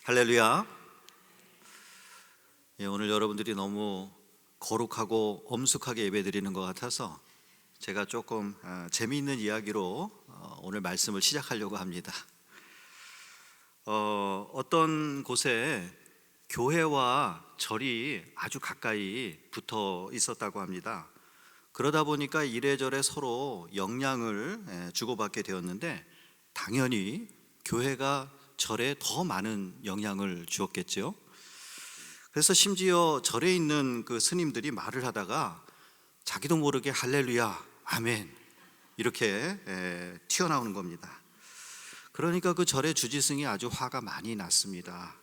할렐루야. 오늘 여러분들이 너무 거룩하고 엄숙하게 예배드리는 것 같아서 제가 조금 재미있는 이야기로 오늘 말씀을 시작하려고 합니다. 어떤 곳에 교회와 절이 아주 가까이 붙어 있었다고 합니다. 그러다 보니까 이래저래 서로 영향을 주고받게 되었는데 당연히 교회가 절에 더 많은 영향을 주었겠죠. 그래서 심지어 절에 있는 그 스님들이 말을 하다가 자기도 모르게 할렐루야, 아멘 이렇게 튀어나오는 겁니다. 그러니까 그 절의 주지승이 아주 화가 많이 났습니다.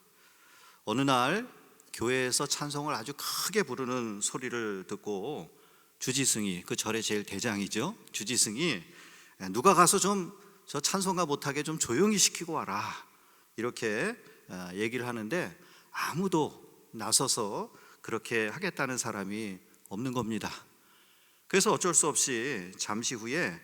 어느 날 교회에서 찬송을 아주 크게 부르는 소리를 듣고 주지승이, 그 절의 제일 대장이죠, 주지승이 누가 가서 좀 저 찬송가 못하게 좀 조용히 시키고 와라 이렇게 얘기를 하는데 아무도 나서서 그렇게 하겠다는 사람이 없는 겁니다. 그래서 어쩔 수 없이 잠시 후에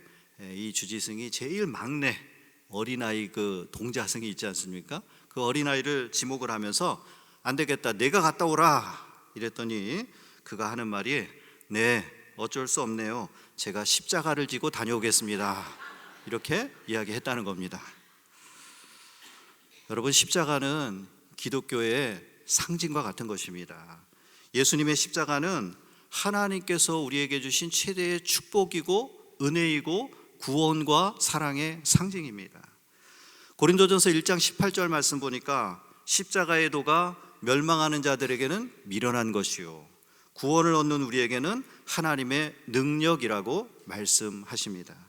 이 주지승이 제일 막내 어린아이 그 동자승이 있지 않습니까? 그 어린아이를 지목을 하면서 안 되겠다, 내가 갔다 오라 이랬더니 그가 하는 말이 네, 어쩔 수 없네요, 제가 십자가를 지고 다녀오겠습니다 이렇게 이야기했다는 겁니다. 여러분, 십자가는 기독교의 상징과 같은 것입니다. 예수님의 십자가는 하나님께서 우리에게 주신 최대의 축복이고 은혜이고 구원과 사랑의 상징입니다. 고린도전서 1장 18절 말씀 보니까 십자가의 도가 멸망하는 자들에게는 미련한 것이요 구원을 얻는 우리에게는 하나님의 능력이라고 말씀하십니다.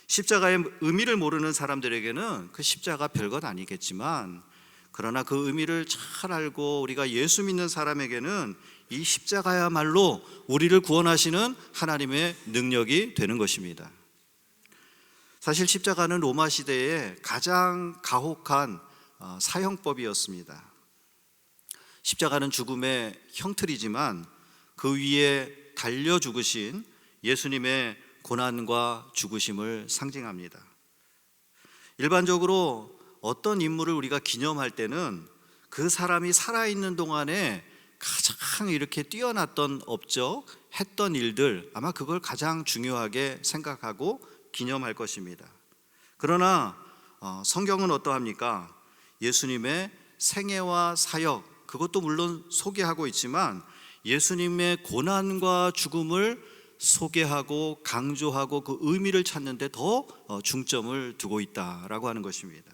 십자가의 의미를 모르는 사람들에게는 그 십자가 별것 아니겠지만 그러나 그 의미를 잘 알고 우리가 예수 믿는 사람에게는 이 십자가야말로 우리를 구원하시는 하나님의 능력이 되는 것입니다. 사실 십자가는 로마 시대의 가장 가혹한 사형법이었습니다. 십자가는 죽음의 형틀이지만 그 위에 달려 죽으신 예수님의 고난과 죽으심을 상징합니다. 일반적으로 어떤 인물을 우리가 기념할 때는 그 사람이 살아있는 동안에 가장 이렇게 뛰어났던 업적, 했던 일들, 아마 그걸 가장 중요하게 생각하고 기념할 것입니다. 그러나 성경은 어떠합니까? 예수님의 생애와 사역, 그것도 물론 소개하고 있지만 예수님의 고난과 죽음을 소개하고 강조하고 그 의미를 찾는 데 더 중점을 두고 있다라고 하는 것입니다.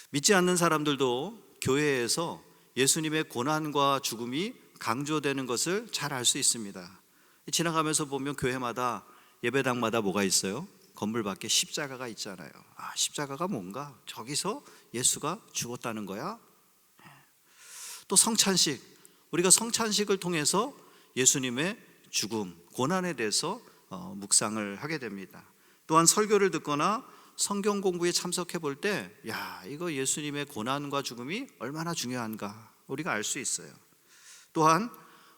믿지 않는 사람들도 교회에서 예수님의 고난과 죽음이 강조되는 것을 잘 알 수 있습니다. 지나가면서 보면 교회마다, 예배당마다 뭐가 있어요? 건물 밖에 십자가가 있잖아요. 아, 십자가가 뭔가? 저기서 예수가 죽었다는 거야? 또 성찬식, 우리가 성찬식을 통해서 예수님의 죽음, 고난에 대해서 묵상을 하게 됩니다. 또한 설교를 듣거나 성경 공부에 참석해 볼 때, 야, 이거 예수님의 고난과 죽음이 얼마나 중요한가 우리가 알 수 있어요. 또한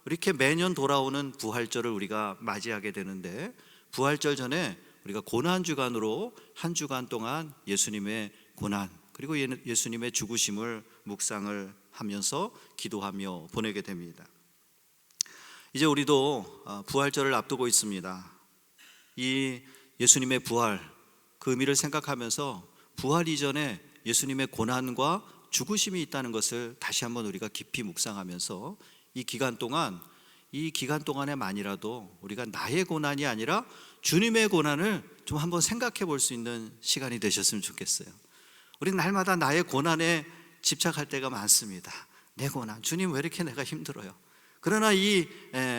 이렇게 매년 돌아오는 부활절을 우리가 맞이하게 되는데 부활절 전에 우리가 고난주간으로 한 주간 동안 예수님의 고난 그리고 예수님의 죽으심을 묵상을 하면서 기도하며 보내게 됩니다. 이제 우리도 부활절을 앞두고 있습니다. 이 예수님의 부활, 그 의미를 생각하면서 부활 이전에 예수님의 고난과 죽으심이 있다는 것을 다시 한번 우리가 깊이 묵상하면서 이 기간 동안에만이라도 우리가 나의 고난이 아니라 주님의 고난을 좀 한번 생각해 볼 수 있는 시간이 되셨으면 좋겠어요. 우리는 날마다 나의 고난에 집착할 때가 많습니다. 내 고난, 주님 왜 이렇게 내가 힘들어요? 그러나 이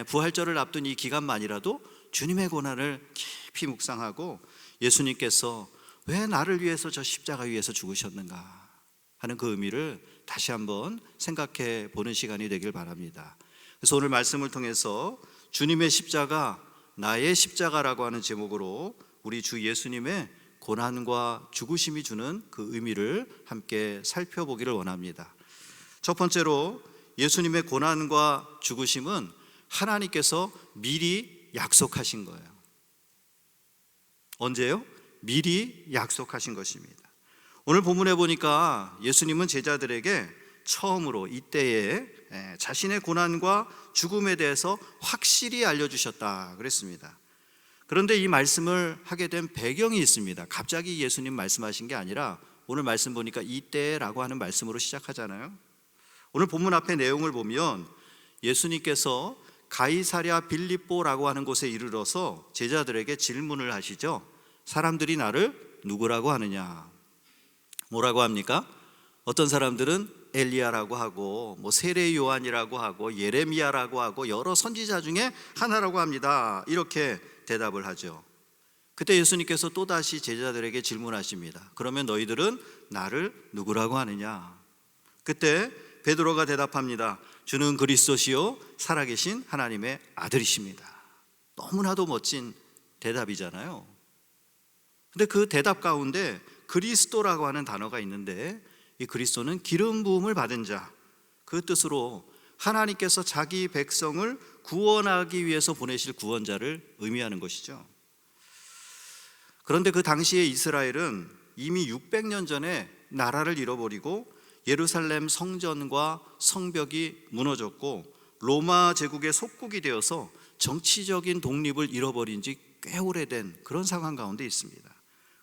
부활절을 앞둔 이 기간만이라도 주님의 고난을 깊이 묵상하고 예수님께서 왜 나를 위해서 저 십자가 위에서 죽으셨는가 하는 그 의미를 다시 한번 생각해 보는 시간이 되길 바랍니다. 그래서 오늘 말씀을 통해서 주님의 십자가, 나의 십자가라고 하는 제목으로 우리 주 예수님의 고난과 죽으심이 주는 그 의미를 함께 살펴보기를 원합니다. 첫 번째로 예수님의 고난과 죽으심은 하나님께서 미리 약속하신 거예요. 언제요? 미리 약속하신 것입니다. 오늘 본문에 보니까 예수님은 제자들에게 처음으로 이때에 자신의 고난과 죽음에 대해서 확실히 알려주셨다 그랬습니다. 그런데 이 말씀을 하게 된 배경이 있습니다. 갑자기 예수님 말씀하신 게 아니라 오늘 말씀 보니까 이때라고 하는 말씀으로 시작하잖아요. 오늘 본문 앞에 내용을 보면 예수님께서 가이사랴 빌립보라고 하는 곳에 이르러서 제자들에게 질문을 하시죠. 사람들이 나를 누구라고 하느냐? 뭐라고 합니까? 어떤 사람들은 엘리야라고 하고 세례 요한이라고 하고 예레미야라고 하고 여러 선지자 중에 하나라고 합니다. 이렇게 대답을 하죠. 그때 예수님께서 또다시 제자들에게 질문하십니다. 그러면 너희들은 나를 누구라고 하느냐? 그때 베드로가 대답합니다. 주는 그리스도시요 살아계신 하나님의 아들이십니다. 너무나도 멋진 대답이잖아요. 근데 그 대답 가운데 그리스도라고 하는 단어가 있는데 이 그리스도는 기름 부음을 받은 자, 그 뜻으로 하나님께서 자기 백성을 구원하기 위해서 보내실 구원자를 의미하는 것이죠. 그런데 그 당시에 이스라엘은 이미 600년 전에 나라를 잃어버리고 예루살렘 성전과 성벽이 무너졌고 로마 제국의 속국이 되어서 정치적인 독립을 잃어버린 지 꽤 오래된 그런 상황 가운데 있습니다.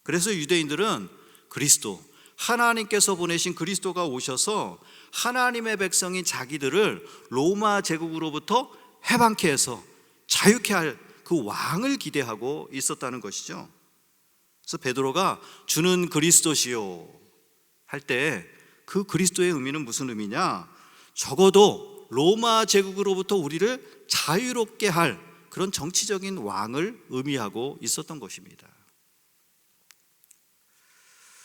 그래서 유대인들은 그리스도, 하나님께서 보내신 그리스도가 오셔서 하나님의 백성인 자기들을 로마 제국으로부터 해방케 해서 자유케 할 그 왕을 기대하고 있었다는 것이죠. 그래서 베드로가 주는 그리스도시요 할 때 그 그리스도의 의미는 무슨 의미냐? 적어도 로마 제국으로부터 우리를 자유롭게 할 그런 정치적인 왕을 의미하고 있었던 것입니다.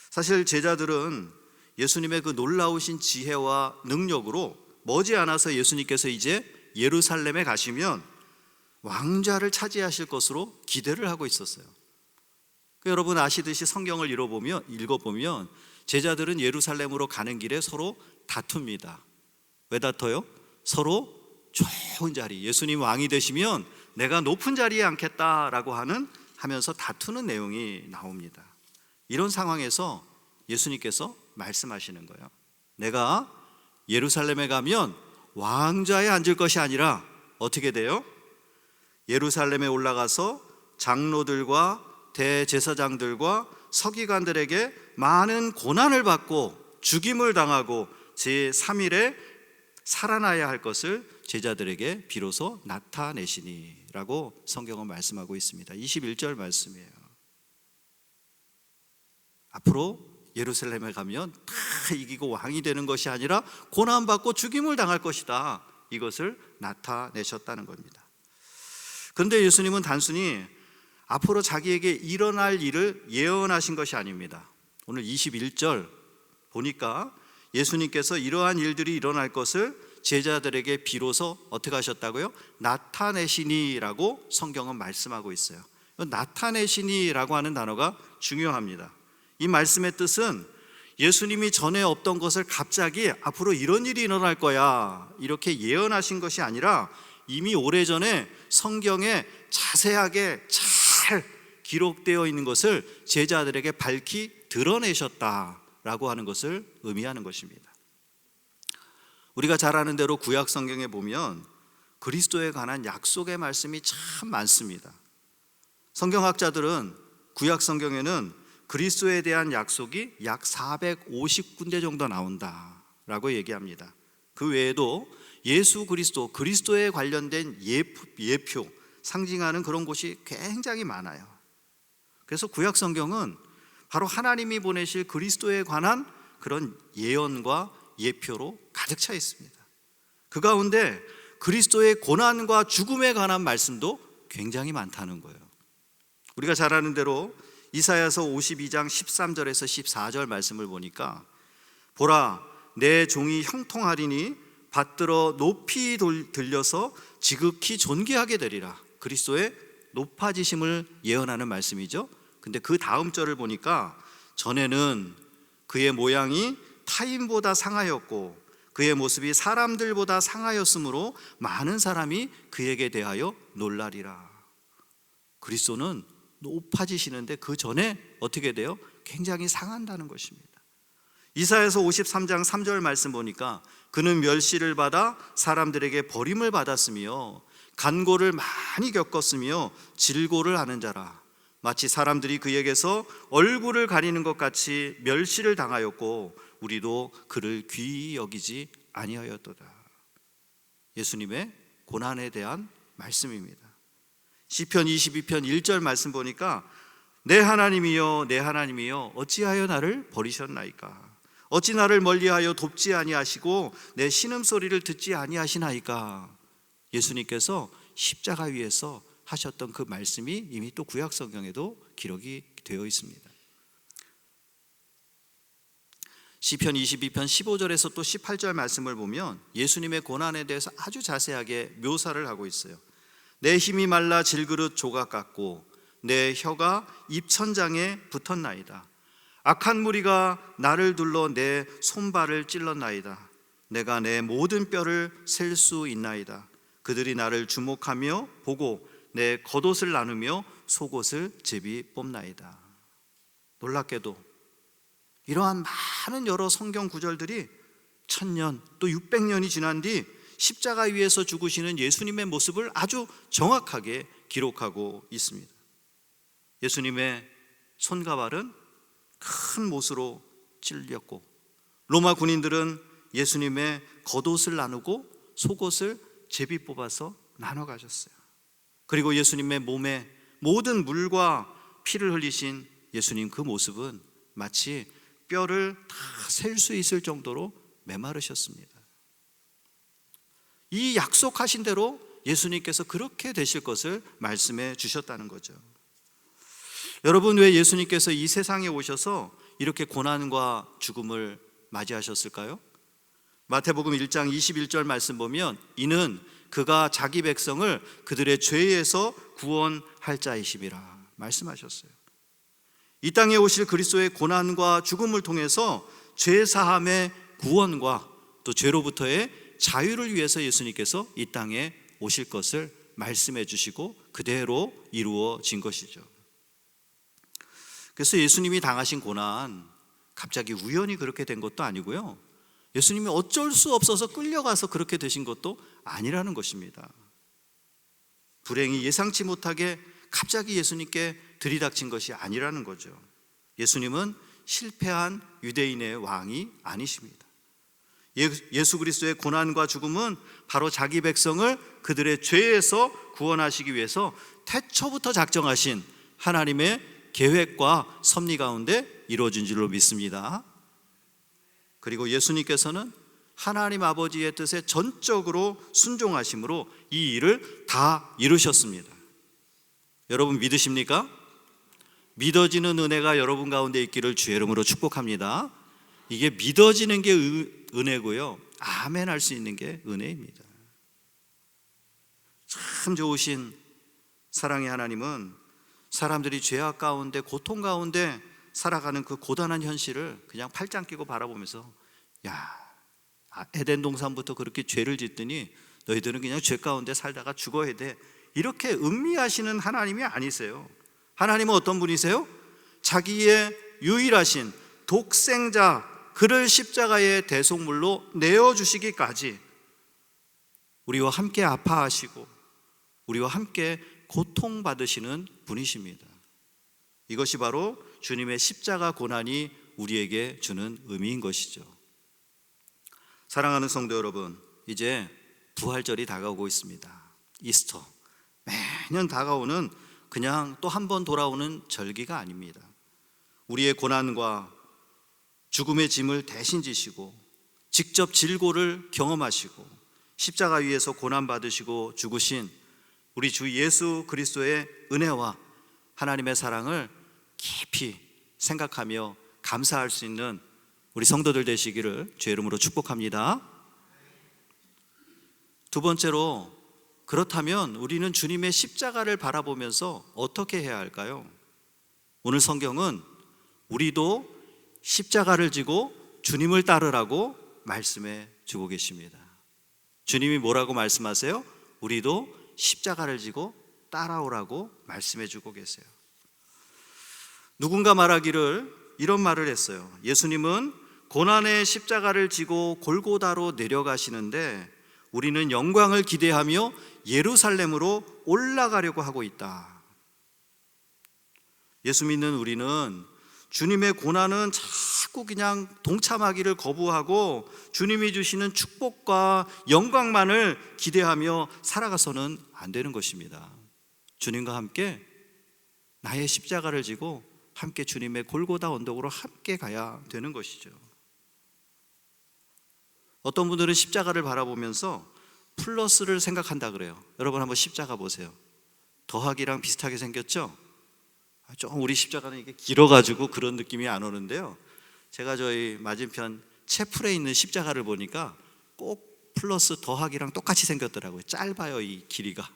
사실 제자들은 예수님의 그 놀라우신 지혜와 능력으로 머지않아서 예수님께서 이제 예루살렘에 가시면 왕좌를 차지하실 것으로 기대를 하고 있었어요. 여러분 아시듯이 성경을 읽어보면 제자들은 예루살렘으로 가는 길에 서로 다툽니다. 왜 다퉈요? 서로 좋은 자리, 예수님 왕이 되시면 내가 높은 자리에 앉겠다라고 하면서 다투는 내용이 나옵니다. 이런 상황에서 예수님께서 말씀하시는 거예요. 내가 예루살렘에 가면 왕좌에 앉을 것이 아니라 어떻게 돼요? 예루살렘에 올라가서 장로들과 대제사장들과 서기관들에게 많은 고난을 받고 죽임을 당하고 제3일에 살아나야 할 것을 제자들에게 비로소 나타내시니 라고 성경은 말씀하고 있습니다. 21절 말씀이에요. 앞으로 예루살렘에 가면 다 이기고 왕이 되는 것이 아니라 고난받고 죽임을 당할 것이다, 이것을 나타내셨다는 겁니다. 그런데 예수님은 단순히 앞으로 자기에게 일어날 일을 예언하신 것이 아닙니다. 오늘 21절 보니까 예수님께서 이러한 일들이 일어날 것을 제자들에게 비로소 어떻게 하셨다고요? 나타내시니라고 성경은 말씀하고 있어요. 나타내시니라고 하는 단어가 중요합니다. 이 말씀의 뜻은 예수님이 전에 없던 것을 갑자기 앞으로 이런 일이 일어날 거야 이렇게 예언하신 것이 아니라 이미 오래전에 성경에 자세하게 잘 기록되어 있는 것을 제자들에게 밝히 드러내셨다라고 하는 것을 의미하는 것입니다. 우리가 잘 아는 대로 구약 성경에 보면 그리스도에 관한 약속의 말씀이 참 많습니다. 성경학자들은 구약 성경에는 그리스도에 대한 약속이 약 450군데 정도 나온다라고 얘기합니다. 그 외에도 예수 그리스도, 그리스도에 관련된 예표, 상징하는 그런 곳이 굉장히 많아요. 그래서 구약 성경은 바로 하나님이 보내실 그리스도에 관한 그런 예언과 예표로 가득 차 있습니다. 그 가운데 그리스도의 고난과 죽음에 관한 말씀도 굉장히 많다는 거예요. 우리가 잘 아는 대로 이사야서 52장 13절에서 14절 말씀을 보니까 보라, 내 종이 형통하리니 받들어 높이 들려서 지극히 존귀하게 되리라. 그리스도의 높아지심을 예언하는 말씀이죠. 근데 그 다음 절을 보니까 전에는 그의 모양이 타인보다 상하였고 그의 모습이 사람들보다 상하였으므로 많은 사람이 그에게 대하여 놀라리라. 그리스도는 높아지시는데 그 전에 어떻게 돼요? 굉장히 상한다는 것입니다. 이사야서 53장 3절 말씀 보니까 그는 멸시를 받아 사람들에게 버림을 받았으며 간고를 많이 겪었으며 질고를 하는 자라. 마치 사람들이 그에게서 얼굴을 가리는 것 같이 멸시를 당하였고 우리도 그를 귀히 여기지 아니하였도다. 예수님의 고난에 대한 말씀입니다. 시편 22편 1절 말씀 보니까 내 하나님이여 내 하나님이여 어찌하여 나를 버리셨나이까. 어찌 나를 멀리하여 돕지 아니하시고 내 신음소리를 듣지 아니하시나이까. 예수님께서 십자가 위에서 하셨던 그 말씀이 이미 또 구약 성경에도 기록이 되어 있습니다. 시편 22편 15절에서 또 18절 말씀을 보면 예수님의 고난에 대해서 아주 자세하게 묘사를 하고 있어요. 내 힘이 말라 질그릇 조각 같고 내 혀가 입천장에 붙었나이다. 악한 무리가 나를 둘러 내 손발을 찔렀나이다. 내가 내 모든 뼈를 셀 수 있나이다. 그들이 나를 주목하며 보고 내 겉옷을 나누며 속옷을 제비 뽑나이다. 놀랍게도 이러한 많은 여러 성경 구절들이 1000년 또 600년이 지난 뒤 십자가 위에서 죽으시는 예수님의 모습을 아주 정확하게 기록하고 있습니다. 예수님의 손과 발은 큰 못으로 찔렸고 로마 군인들은 예수님의 겉옷을 나누고 속옷을 제비 뽑아서 나눠 가졌어요. 그리고 예수님의 몸에 모든 물과 피를 흘리신 예수님 그 모습은 마치 뼈를 다 셀 수 있을 정도로 메마르셨습니다. 이 약속하신 대로 예수님께서 그렇게 되실 것을 말씀해 주셨다는 거죠. 여러분, 왜 예수님께서 이 세상에 오셔서 이렇게 고난과 죽음을 맞이하셨을까요? 마태복음 1장 21절 말씀 보면 이는 그가 자기 백성을 그들의 죄에서 구원할 자이심이라 말씀하셨어요. 이 땅에 오실 그리스도의 고난과 죽음을 통해서 죄 사함의 구원과 또 죄로부터의 자유를 위해서 예수님께서 이 땅에 오실 것을 말씀해 주시고 그대로 이루어진 것이죠. 그래서 예수님이 당하신 고난 갑자기 우연히 그렇게 된 것도 아니고요, 예수님이 어쩔 수 없어서 끌려가서 그렇게 되신 것도 아니라는 것입니다. 불행히 예상치 못하게 갑자기 예수님께 들이닥친 것이 아니라는 거죠. 예수님은 실패한 유대인의 왕이 아니십니다. 예수 그리스도의 고난과 죽음은 바로 자기 백성을 그들의 죄에서 구원하시기 위해서 태초부터 작정하신 하나님의 계획과 섭리 가운데 이루어진 줄로 믿습니다. 그리고 예수님께서는 하나님 아버지의 뜻에 전적으로 순종하심으로 이 일을 다 이루셨습니다. 여러분 믿으십니까? 믿어지는 은혜가 여러분 가운데 있기를 주의 이름으로 축복합니다. 이게 믿어지는 게 은혜고요, 아멘 할 수 있는 게 은혜입니다. 참 좋으신 사랑의 하나님은 사람들이 죄악 가운데 고통 가운데 살아가는 그 고단한 현실을 그냥 팔짱 끼고 바라보면서 야, 에덴 동산부터 그렇게 죄를 짓더니 너희들은 그냥 죄 가운데 살다가 죽어야 돼, 이렇게 음미하시는 하나님이 아니세요. 하나님은 어떤 분이세요? 자기의 유일하신 독생자 그를 십자가의 대속물로 내어주시기까지 우리와 함께 아파하시고 우리와 함께 고통받으시는 분이십니다. 이것이 바로 주님의 십자가 고난이 우리에게 주는 의미인 것이죠. 사랑하는 성도 여러분, 이제 부활절이 다가오고 있습니다. 이스터, 매년 다가오는 그냥 또 한 번 돌아오는 절기가 아닙니다. 우리의 고난과 죽음의 짐을 대신 지시고 직접 질고를 경험하시고 십자가 위에서 고난받으시고 죽으신 우리 주 예수 그리스도의 은혜와 하나님의 사랑을 깊이 생각하며 감사할 수 있는 우리 성도들 되시기를 주의 이름으로 축복합니다. 두 번째로, 그렇다면 우리는 주님의 십자가를 바라보면서 어떻게 해야 할까요? 오늘 성경은 우리도 십자가를 지고 주님을 따르라고 말씀해 주고 계십니다. 주님이 뭐라고 말씀하세요? 우리도 십자가를 지고 따라오라고 말씀해 주고 계세요. 누군가 말하기를 이런 말을 했어요. 예수님은 고난의 십자가를 지고 골고다로 내려가시는데 우리는 영광을 기대하며 예루살렘으로 올라가려고 하고 있다. 예수 믿는 우리는 주님의 고난은 자꾸 그냥 동참하기를 거부하고 주님이 주시는 축복과 영광만을 기대하며 살아가서는 안 되는 것입니다. 주님과 함께 나의 십자가를 지고 함께 주님의 골고다 언덕으로 함께 가야 되는 것이죠. 어떤 분들은 십자가를 바라보면서 플러스를 생각한다 그래요. 여러분 한번 십자가 보세요. 더하기랑 비슷하게 생겼죠? 좀 우리 십자가는 이게 길어가지고 그런 느낌이 안 오는데요, 제가 저희 맞은편 채플에 있는 십자가를 보니까 꼭 플러스 더하기랑 똑같이 생겼더라고요. 짧아요, 이 길이가.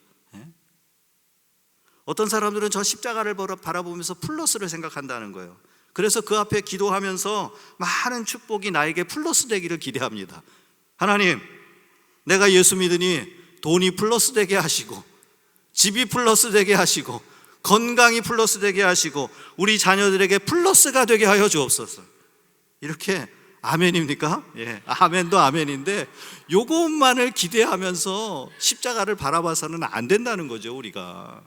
어떤 사람들은 저 십자가를 바라보면서 플러스를 생각한다는 거예요. 그래서 그 앞에 기도하면서 많은 축복이 나에게 플러스 되기를 기대합니다. 하나님, 내가 예수 믿으니 돈이 플러스 되게 하시고, 집이 플러스 되게 하시고, 건강이 플러스 되게 하시고, 우리 자녀들에게 플러스가 되게 하여 주옵소서. 이렇게 아멘입니까? 예, 아멘도 아멘인데 요것만을 기대하면서 십자가를 바라봐서는 안 된다는 거죠, 우리가.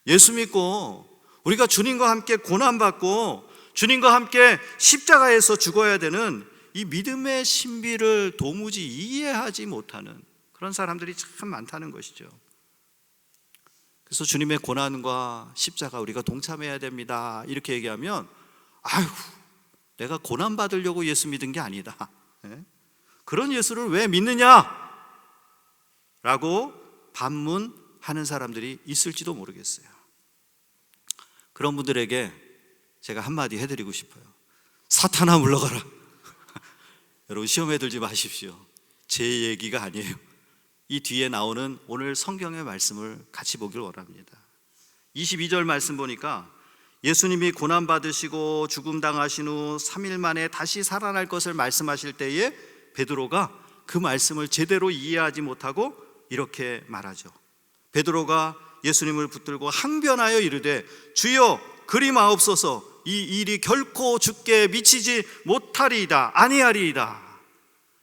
예수 믿고 우리가 주님과 함께 고난받고 주님과 함께 십자가에서 죽어야 되는 이 믿음의 신비를 도무지 이해하지 못하는 그런 사람들이 참 많다는 것이죠. 그래서 주님의 고난과 십자가 우리가 동참해야 됩니다 이렇게 얘기하면, 아유, 내가 고난 받으려고 예수 믿은 게 아니다, 그런 예수를 왜 믿느냐? 라고 반문하는 사람들이 있을지도 모르겠어요. 그런 분들에게 제가 한마디 해드리고 싶어요. 사탄아 물러가라. 여러분 시험에 들지 마십시오. 제 얘기가 아니에요. 이 뒤에 나오는 오늘 성경의 말씀을 같이 보길 원합니다. 22절 말씀 보니까 예수님이 고난받으시고 죽음당하신 후 3일 만에 다시 살아날 것을 말씀하실 때에 베드로가 그 말씀을 제대로 이해하지 못하고 이렇게 말하죠. 베드로가 예수님을 붙들고 항변하여 이르되 주여 그리 마옵소서, 이 일이 결코 주께 미치지 못하리이다, 아니하리이다.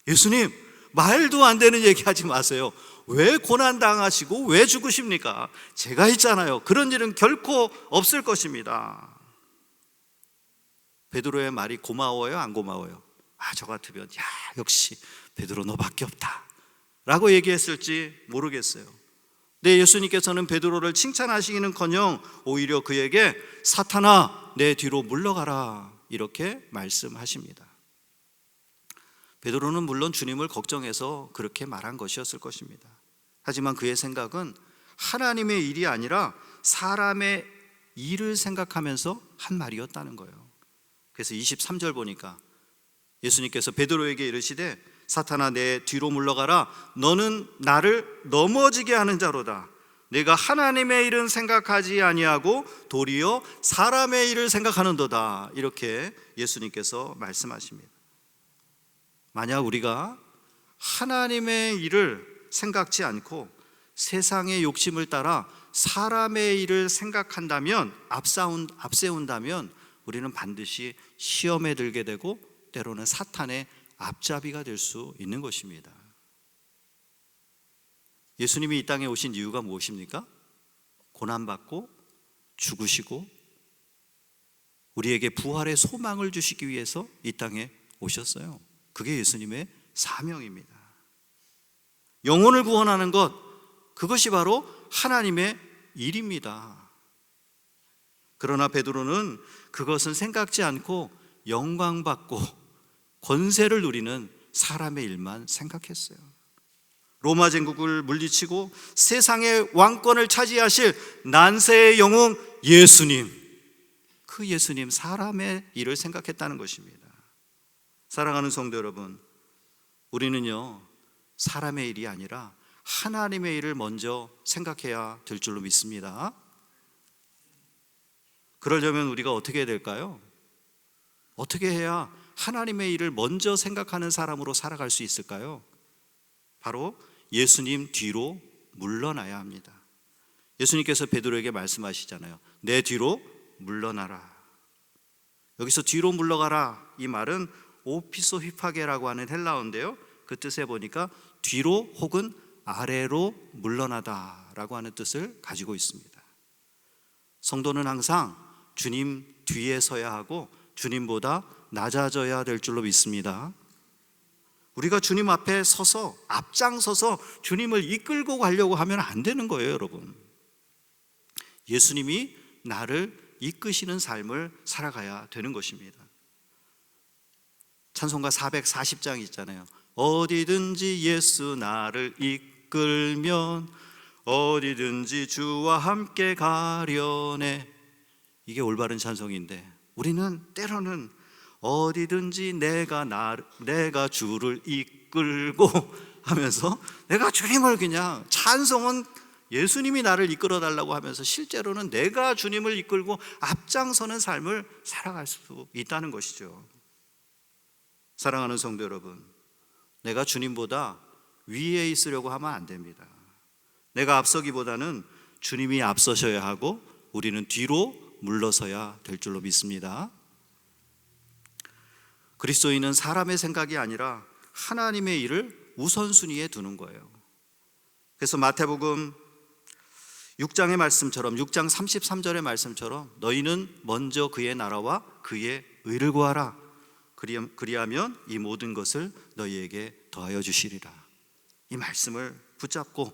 예수님, 말도 안 되는 얘기하지 마세요. 왜 고난당하시고 왜 죽으십니까? 제가 있잖아요. 그런 일은 결코 없을 것입니다. 베드로의 말이 고마워요, 안 고마워요? 저 같으면 야, 역시 베드로 너밖에 없다 라고 얘기했을지 모르겠어요. 네, 예수님께서는 베드로를 칭찬하시기는커녕 오히려 그에게 사탄아 내 뒤로 물러가라 이렇게 말씀하십니다. 베드로는 물론 주님을 걱정해서 그렇게 말한 것이었을 것입니다. 하지만 그의 생각은 하나님의 일이 아니라 사람의 일을 생각하면서 한 말이었다는 거예요. 그래서 23절 보니까 예수님께서 베드로에게 이르시되 사탄아 내 뒤로 물러가라, 너는 나를 넘어지게 하는 자로다. 내가 하나님의 일은 생각하지 아니하고 도리어 사람의 일을 생각하는도다. 이렇게 예수님께서 말씀하십니다. 만약 우리가 하나님의 일을 생각지 않고 세상의 욕심을 따라 사람의 일을 생각한다면, 앞세운다면 우리는 반드시 시험에 들게 되고 때로는 사탄의 앞잡이가 될 수 있는 것입니다. 예수님이 이 땅에 오신 이유가 무엇입니까? 고난받고 죽으시고 우리에게 부활의 소망을 주시기 위해서 이 땅에 오셨어요. 그게 예수님의 사명입니다. 영혼을 구원하는 것, 그것이 바로 하나님의 일입니다. 그러나 베드로는 그것은 생각지 않고 영광받고 권세를 누리는 사람의 일만 생각했어요. 로마 제국을 물리치고 세상의 왕권을 차지하실 난세의 영웅 예수님, 그 예수님 사람의 일을 생각했다는 것입니다. 사랑하는 성도 여러분, 우리는요 사람의 일이 아니라 하나님의 일을 먼저 생각해야 될 줄로 믿습니다. 그러려면 우리가 어떻게 해야 될까요? 어떻게 해야 하나님의 일을 먼저 생각하는 사람으로 살아갈 수 있을까요? 바로 예수님 뒤로 물러나야 합니다. 예수님께서 베드로에게 말씀하시잖아요. 내 뒤로 물러나라. 여기서 뒤로 물러가라 이 말은 오피소 휘파게라고 하는 헬라어인데요, 그 뜻에 보니까 뒤로 혹은 아래로 물러나다라고 하는 뜻을 가지고 있습니다. 성도는 항상 주님 뒤에 서야 하고 주님보다 낮아져야 될 줄로 믿습니다. 우리가 주님 앞에 서서 앞장서서 주님을 이끌고 가려고 하면 안 되는 거예요, 여러분. 예수님이 나를 이끄시는 삶을 살아가야 되는 것입니다. 찬송가 440장 있잖아요. 어디든지 예수 나를 이끌면 어디든지 주와 함께 가려네. 이게 올바른 찬송인데 우리는 때로는 어디든지 내가 주를 이끌고 하면서 내가 주님을 그냥 찬송은 예수님이 나를 이끌어 달라고 하면서 실제로는 내가 주님을 이끌고 앞장서는 삶을 살아갈 수 있다는 것이죠. 사랑하는 성도 여러분, 내가 주님보다 위에 있으려고 하면 안 됩니다. 내가 앞서기보다는 주님이 앞서셔야 하고 우리는 뒤로 물러서야 될 줄로 믿습니다. 그리스도인은 사람의 생각이 아니라 하나님의 일을 우선순위에 두는 거예요. 그래서 마태복음 6장의 말씀처럼 6장 33절의 말씀처럼 너희는 먼저 그의 나라와 그의 의를 구하라. 그리하면 이 모든 것을 너희에게 더하여 주시리라. 이 말씀을 붙잡고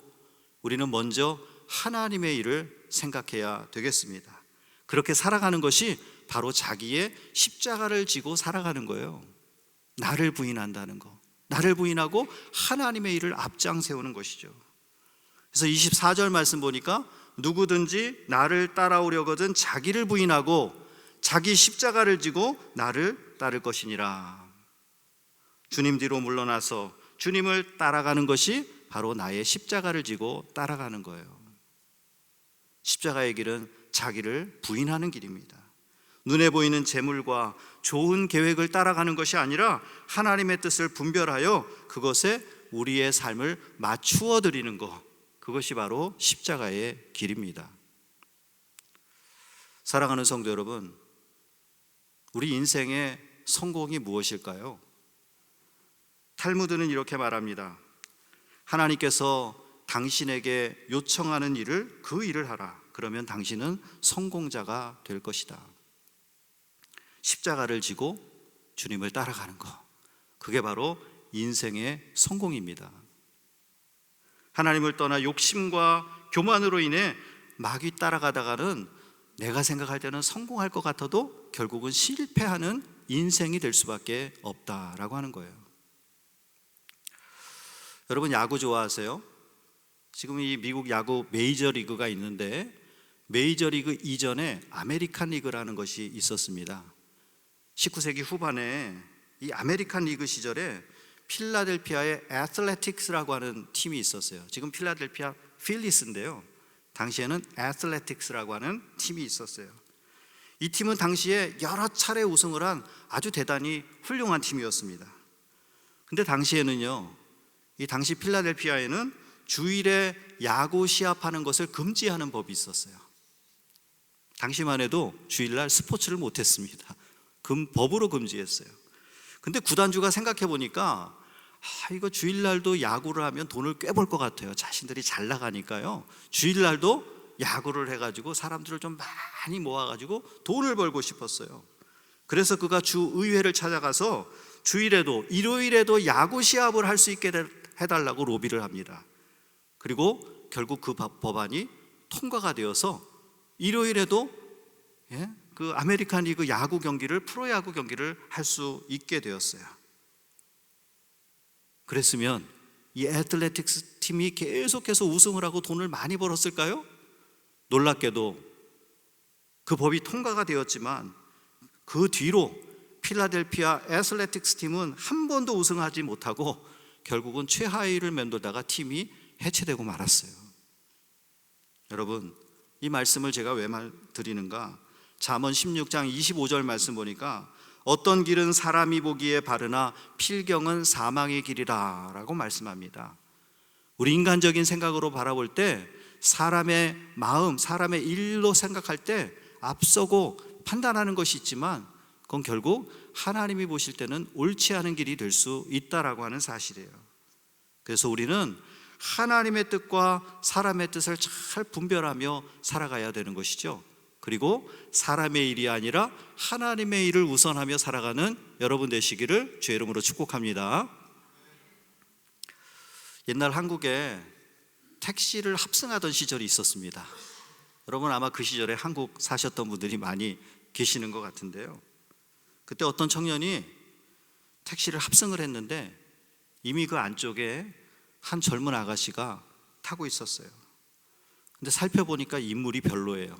우리는 먼저 하나님의 일을 생각해야 되겠습니다. 그렇게 살아가는 것이 바로 자기의 십자가를 지고 살아가는 거예요. 나를 부인한다는 거, 나를 부인하고 하나님의 일을 앞장 세우는 것이죠. 그래서 24절 말씀 보니까 누구든지 나를 따라오려거든 자기를 부인하고 자기 십자가를 지고 나를 따를 것이니라. 주님 뒤로 물러나서 주님을 따라가는 것이 바로 나의 십자가를 지고 따라가는 거예요. 십자가의 길은 자기를 부인하는 길입니다. 눈에 보이는 재물과 좋은 계획을 따라가는 것이 아니라 하나님의 뜻을 분별하여 그것에 우리의 삶을 맞추어 드리는 것, 그것이 바로 십자가의 길입니다. 사랑하는 성도 여러분, 우리 인생의 성공이 무엇일까요? 탈무드는 이렇게 말합니다. 하나님께서 당신에게 요청하는 일을 그 일을 하라. 그러면 당신은 성공자가 될 것이다. 십자가를 지고 주님을 따라가는 것, 그게 바로 인생의 성공입니다. 하나님을 떠나 욕심과 교만으로 인해 마귀 따라가다가는 내가 생각할 때는 성공할 것 같아도 결국은 실패하는 인생이 될 수밖에 없다라고 하는 거예요. 여러분 야구 좋아하세요? 지금 이 미국 야구 메이저리그가 있는데 메이저리그 이전에 아메리칸 리그라는 것이 있었습니다. 19세기 후반에 이 아메리칸 리그 시절에 필라델피아의 애슬레틱스라고 하는 팀이 있었어요. 지금 필라델피아 필리스인데요, 당시에는 애슬레틱스라고 하는 팀이 있었어요. 이 팀은 당시에 여러 차례 우승을 한 아주 대단히 훌륭한 팀이었습니다. 근데 당시에는요, 이 당시 필라델피아에는 주일에 야구 시합하는 것을 금지하는 법이 있었어요. 당시만 해도 주일날 스포츠를 못했습니다. 법으로 금지했어요. 근데 구단주가 생각해 보니까 이거 주일날도 야구를 하면 돈을 꽤 벌 것 같아요. 자신들이 잘 나가니까요, 주일날도 야구를 해가지고 사람들을 좀 많이 모아가지고 돈을 벌고 싶었어요. 그래서 그가 주의회를 찾아가서 주일에도 일요일에도 야구 시합을 할 수 있게 해달라고 로비를 합니다. 그리고 결국 그 법안이 통과가 되어서 일요일에도 그 아메리칸 리그 야구 경기를, 프로야구 경기를 할 수 있게 되었어요. 그랬으면 이 애틀레틱스 팀이 계속해서 우승을 하고 돈을 많이 벌었을까요? 놀랍게도 그 법이 통과가 되었지만 그 뒤로 필라델피아 애슬레틱스 팀은 한 번도 우승하지 못하고 결국은 최하위를 맴돌다가 팀이 해체되고 말았어요. 여러분, 이 말씀을 제가 왜 드리는가? 잠언 16장 25절 말씀 보니까 어떤 길은 사람이 보기에 바르나 필경은 사망의 길이라 라고 말씀합니다. 우리 인간적인 생각으로 바라볼 때 사람의 마음, 사람의 일로 생각할 때 앞서고 판단하는 것이 있지만 그건 결국 하나님이 보실 때는 옳지 않은 길이 될 수 있다라고 하는 사실이에요. 그래서 우리는 하나님의 뜻과 사람의 뜻을 잘 분별하며 살아가야 되는 것이죠. 그리고 사람의 일이 아니라 하나님의 일을 우선하며 살아가는 여러분 되시기를 주의 이름으로 축복합니다. 옛날 한국에 택시를 합승하던 시절이 있었습니다. 여러분 아마 그 시절에 한국 사셨던 분들이 많이 계시는 것 같은데요. 그때 어떤 청년이 택시를 합승을 했는데 이미 그 안쪽에 한 젊은 아가씨가 타고 있었어요. 근데 살펴보니까 인물이 별로예요.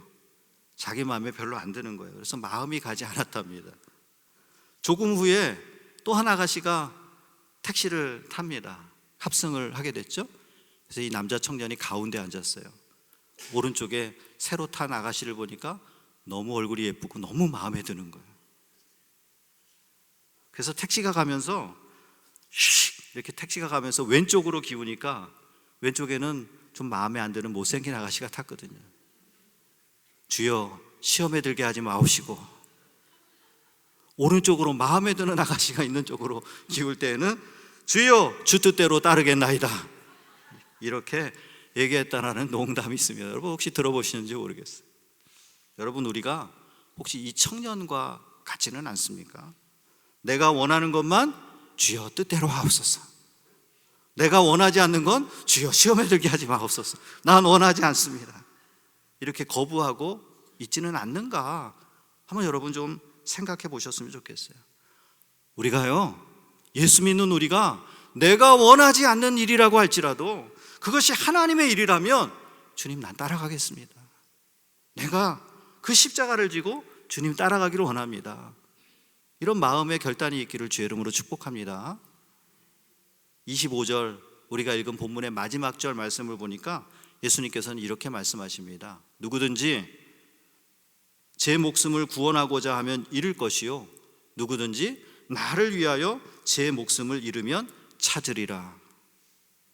자기 마음에 별로 안 드는 거예요. 그래서 마음이 가지 않았답니다. 조금 후에 또 한 아가씨가 택시를 탑니다. 합승을 하게 됐죠. 그래서 이 남자 청년이 가운데 앉았어요. 오른쪽에 새로 탄 아가씨를 보니까 너무 얼굴이 예쁘고 너무 마음에 드는 거예요. 그래서 택시가 가면서 이렇게 택시가 가면서 왼쪽으로 기우니까 왼쪽에는 좀 마음에 안 드는 못생긴 아가씨가 탔거든요. 주여 시험에 들게 하지 마옵시고, 오른쪽으로 마음에 드는 아가씨가 있는 쪽으로 기울 때에는 주여 주 뜻대로 따르겠나이다, 이렇게 얘기했다라는 농담이 있습니다. 여러분 혹시 들어보시는지 모르겠어요. 여러분 우리가 혹시 이 청년과 같지는 않습니까? 내가 원하는 것만 주여 뜻대로 하옵소서, 내가 원하지 않는 건 주여 시험에 들게 하지 마옵소서, 난 원하지 않습니다, 이렇게 거부하고 있지는 않는가 한번 여러분 좀 생각해 보셨으면 좋겠어요. 우리가요, 예수 믿는 우리가 내가 원하지 않는 일이라고 할지라도 그것이 하나님의 일이라면 주님 난 따라가겠습니다, 내가 그 십자가를 지고 주님 따라가기를 원합니다, 이런 마음의 결단이 있기를 주의 이름으로 축복합니다. 25절 우리가 읽은 본문의 마지막 절 말씀을 보니까 예수님께서는 이렇게 말씀하십니다. 누구든지 제 목숨을 구원하고자 하면 잃을 것이요 누구든지 나를 위하여 제 목숨을 잃으면 찾으리라.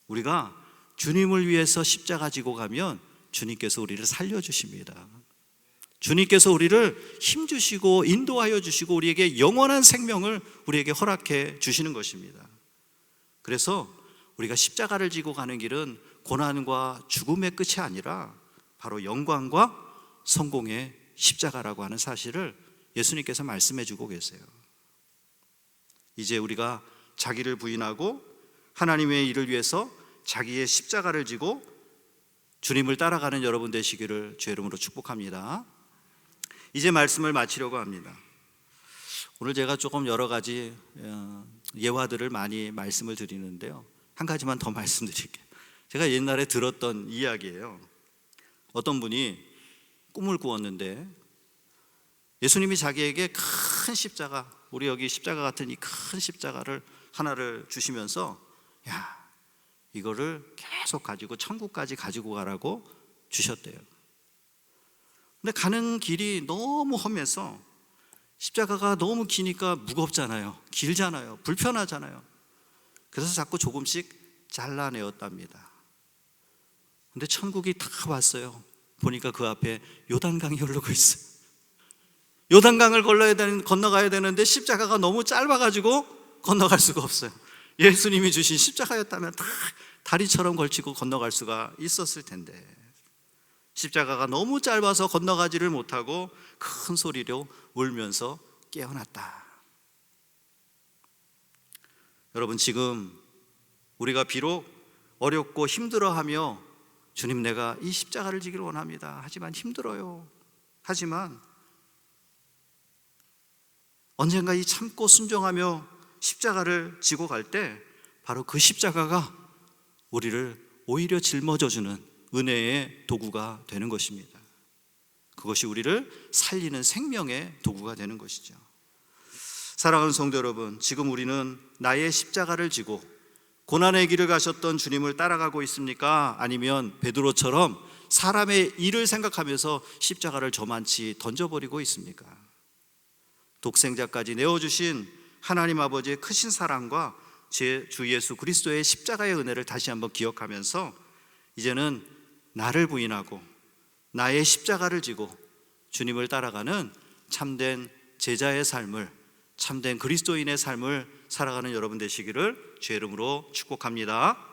우리가 주님을 위해서 십자가 지고 가면 주님께서 우리를 살려주십니다. 주님께서 우리를 힘주시고 인도하여 주시고 우리에게 영원한 생명을 우리에게 허락해 주시는 것입니다. 그래서 우리가 십자가를 지고 가는 길은 고난과 죽음의 끝이 아니라 바로 영광과 성공의 십자가라고 하는 사실을 예수님께서 말씀해 주고 계세요. 이제 우리가 자기를 부인하고 하나님의 일을 위해서 자기의 십자가를 지고 주님을 따라가는 여러분 되시기를 주의 이름으로 축복합니다. 이제 말씀을 마치려고 합니다. 오늘 제가 조금 여러 가지 예화들을 많이 말씀을 드리는데요, 한 가지만 더 말씀드릴게요. 제가 옛날에 들었던 이야기예요. 어떤 분이 꿈을 꾸었는데 예수님이 자기에게 큰 십자가, 우리 여기 십자가 같은 이 큰 십자가를 하나를 주시면서 야, 이거를 계속 가지고 천국까지 가지고 가라고 주셨대요. 근데 가는 길이 너무 험해서 십자가가 너무 기니까 무겁잖아요, 길잖아요, 불편하잖아요. 그래서 자꾸 조금씩 잘라내었답니다. 근데 천국이 다 왔어요. 보니까 그 앞에 요단강이 흐르고 있어요. 요단강을 건너가야 되는데 십자가가 너무 짧아가지고 건너갈 수가 없어요. 예수님이 주신 십자가였다면 다 다리처럼 걸치고 건너갈 수가 있었을 텐데 십자가가 너무 짧아서 건너가지를 못하고 큰 소리로 울면서 깨어났다. 여러분 지금 우리가 비록 어렵고 힘들어하며 주님 내가 이 십자가를 지기를 원합니다, 하지만 힘들어요, 하지만 언젠가 이 참고 순종하며 십자가를 지고 갈 때 바로 그 십자가가 우리를 오히려 짊어져주는 은혜의 도구가 되는 것입니다. 그것이 우리를 살리는 생명의 도구가 되는 것이죠. 사랑하는 성도 여러분, 지금 우리는 나의 십자가를 지고 고난의 길을 가셨던 주님을 따라가고 있습니까? 아니면 베드로처럼 사람의 일을 생각하면서 십자가를 저만치 던져버리고 있습니까? 독생자까지 내어주신 하나님 아버지의 크신 사랑과 제 주 예수 그리스도의 십자가의 은혜를 다시 한번 기억하면서 이제는 나를 부인하고 나의 십자가를 지고 주님을 따라가는 참된 제자의 삶을, 참된 그리스도인의 삶을 살아가는 여러분 되시기를 주의 이름으로 축복합니다.